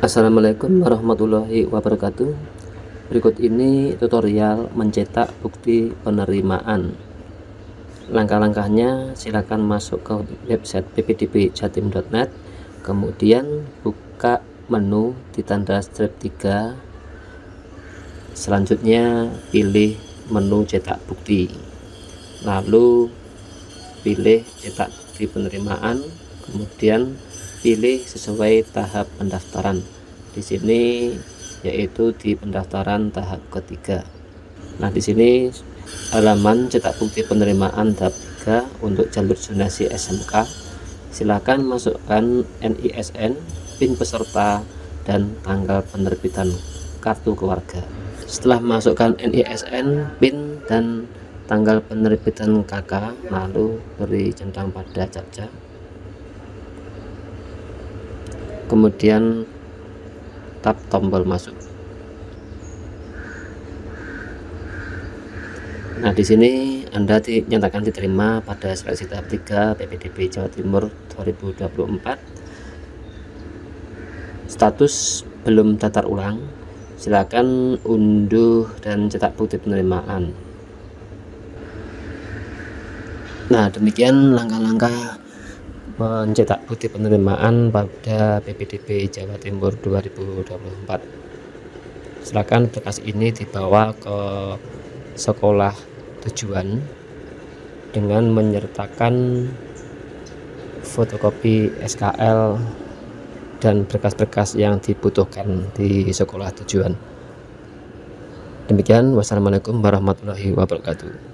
Assalamualaikum warahmatullahi wabarakatuh. Berikut ini tutorial mencetak bukti penerimaan. Langkah-langkahnya silakan masuk ke website ppdbjatim.net, kemudian buka menu di tanda strip 3. Selanjutnya pilih menu cetak bukti, lalu pilih cetak bukti penerimaan, kemudian pilih sesuai tahap pendaftaran. Di sini yaitu di pendaftaran tahap ketiga. Nah, di sini halaman cetak bukti penerimaan tahap 3 untuk jalur zonasi SMK. Silakan masukkan NISN, PIN peserta, dan tanggal penerbitan kartu keluarga. Setelah masukkan NISN, PIN, dan tanggal penerbitan KK, lalu beri centang pada captcha. Kemudian tap tombol masuk. Nah, di sini Anda dinyatakan diterima pada seleksi tahap 3 PPDB Jawa Timur 2024. Status belum daftar ulang. Silakan unduh dan cetak bukti penerimaan. Nah, demikian langkah-langkah mencetak bukti penerimaan pada PPDB Jawa Timur 2024. Silakan berkas ini dibawa ke sekolah tujuan dengan menyertakan fotokopi SKL dan berkas-berkas yang dibutuhkan di sekolah tujuan. Demikian, wassalamualaikum warahmatullahi wabarakatuh.